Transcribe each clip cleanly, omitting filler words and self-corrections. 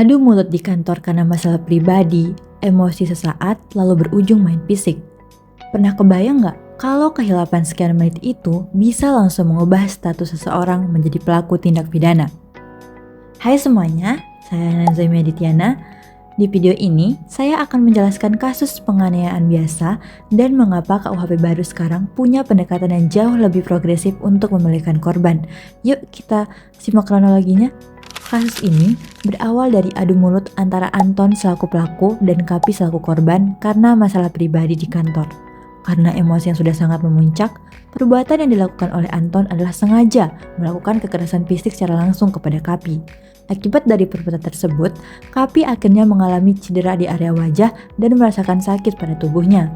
Adu mulut di kantor karena masalah pribadi, emosi sesaat, lalu berujung main fisik. Pernah kebayang nggak kalau kehilapan sekian menit itu bisa langsung mengubah status seseorang menjadi pelaku tindak pidana? Hai semuanya, saya Nazami Adityana. Di video ini, saya akan menjelaskan kasus penganiayaan biasa dan mengapa KUHP baru sekarang punya pendekatan yang jauh lebih progresif untuk memulihkan korban. Yuk kita simak kronologinya. Kasus ini berawal dari adu mulut antara Anton selaku pelaku dan Kapi selaku korban karena masalah pribadi di kantor. Karena emosi yang sudah sangat memuncak, perbuatan yang dilakukan oleh Anton adalah sengaja melakukan kekerasan fisik secara langsung kepada Kapi. Akibat dari perbuatan tersebut, Kapi akhirnya mengalami cedera di area wajah dan merasakan sakit pada tubuhnya.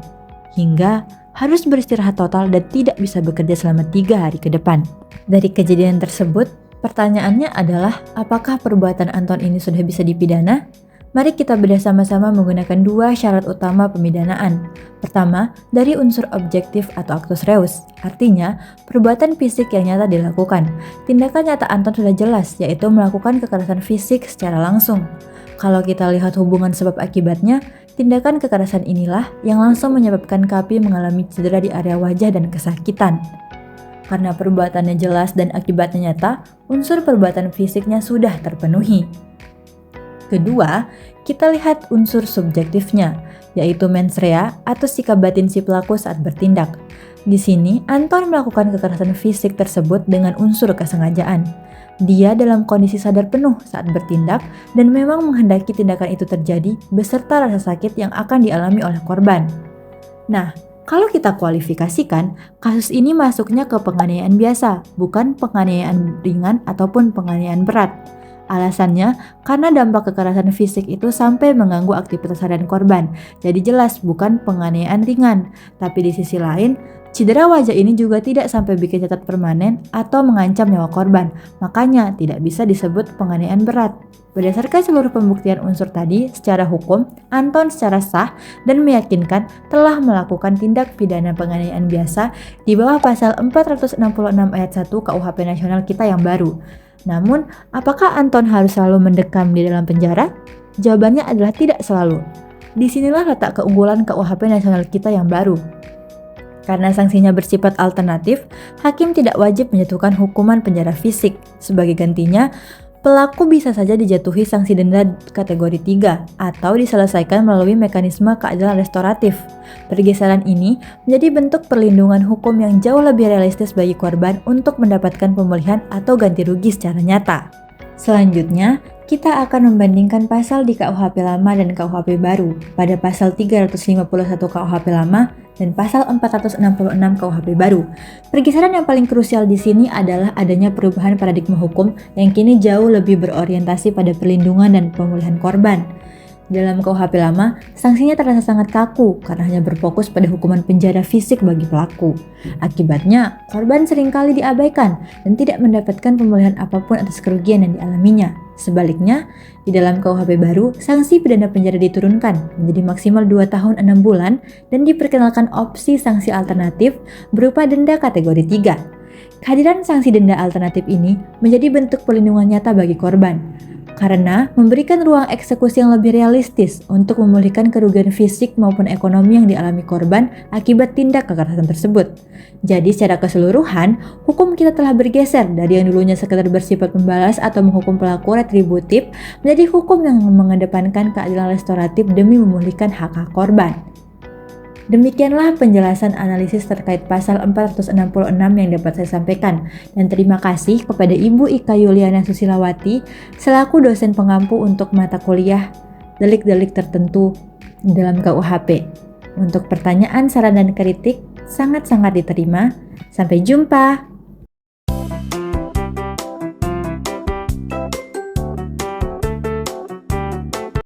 Hingga harus beristirahat total dan tidak bisa bekerja selama 3 hari ke depan. Dari kejadian tersebut, pertanyaannya adalah apakah perbuatan Anton ini sudah bisa dipidana? Mari kita bedah sama-sama menggunakan 2 syarat utama pemidanaan. Pertama, dari unsur objektif atau actus reus, artinya perbuatan fisik yang nyata dilakukan. Tindakan nyata Anton sudah jelas, yaitu melakukan kekerasan fisik secara langsung. Kalau kita lihat hubungan sebab akibatnya, tindakan kekerasan inilah yang langsung menyebabkan Kapi mengalami cedera di area wajah dan kesakitan. Karena perbuatannya jelas dan akibatnya nyata, unsur perbuatan fisiknya sudah terpenuhi. Kedua, kita lihat unsur subjektifnya, yaitu mens rea atau sikap batin si pelaku saat bertindak. Di sini, Anton melakukan kekerasan fisik tersebut dengan unsur kesengajaan. Dia dalam kondisi sadar penuh saat bertindak dan memang menghendaki tindakan itu terjadi beserta rasa sakit yang akan dialami oleh korban. Nah, kalau kita kualifikasikan, kasus ini masuknya ke penganiayaan biasa, bukan penganiayaan ringan ataupun penganiayaan berat. Alasannya, karena dampak kekerasan fisik itu sampai mengganggu aktivitas harian korban. Jadi jelas bukan penganiayaan ringan. Tapi di sisi lain, cedera wajah ini juga tidak sampai bikin cacat permanen atau mengancam nyawa korban. Makanya tidak bisa disebut penganiayaan berat. Berdasarkan seluruh pembuktian unsur tadi, secara hukum, Anton secara sah dan meyakinkan telah melakukan tindak pidana penganiayaan biasa di bawah pasal 466 ayat 1 KUHP nasional kita yang baru. Namun, apakah Anton harus selalu mendekam di dalam penjara? Jawabannya adalah tidak selalu. Disinilah letak keunggulan KUHP nasional kita yang baru. Karena sanksinya bersifat alternatif, hakim tidak wajib menjatuhkan hukuman penjara fisik. Sebagai gantinya, pelaku bisa saja dijatuhi sanksi denda kategori 3 atau diselesaikan melalui mekanisme keadilan restoratif. Pergeseran ini menjadi bentuk perlindungan hukum yang jauh lebih realistis bagi korban untuk mendapatkan pemulihan atau ganti rugi secara nyata. Selanjutnya, kita akan membandingkan pasal di KUHP lama dan KUHP baru pada pasal 351 KUHP lama dan pasal 466 KUHP baru. Pergeseran yang paling krusial di sini adalah adanya perubahan paradigma hukum yang kini jauh lebih berorientasi pada perlindungan dan pemulihan korban. Dalam KUHP lama, sanksinya terasa sangat kaku karena hanya berfokus pada hukuman penjara fisik bagi pelaku. Akibatnya, korban seringkali diabaikan dan tidak mendapatkan pemulihan apapun atas kerugian yang dialaminya. Sebaliknya, di dalam KUHP baru, sanksi pidana penjara diturunkan menjadi maksimal 2 tahun 6 bulan dan diperkenalkan opsi sanksi alternatif berupa denda kategori 3. Kehadiran sanksi denda alternatif ini menjadi bentuk perlindungan nyata bagi korban, karena memberikan ruang eksekusi yang lebih realistis untuk memulihkan kerugian fisik maupun ekonomi yang dialami korban akibat tindak kekerasan tersebut. Jadi secara keseluruhan, hukum kita telah bergeser dari yang dulunya sekedar bersifat membalas atau menghukum pelaku retributif menjadi hukum yang mengedepankan keadilan restoratif demi memulihkan hak-hak korban. Demikianlah penjelasan analisis terkait pasal 466 yang dapat saya sampaikan. Dan terima kasih kepada Ibu Ika Yuliana Susilawati selaku dosen pengampu untuk mata kuliah delik-delik tertentu dalam KUHP. Untuk pertanyaan, saran, dan kritik sangat-sangat diterima. Sampai jumpa.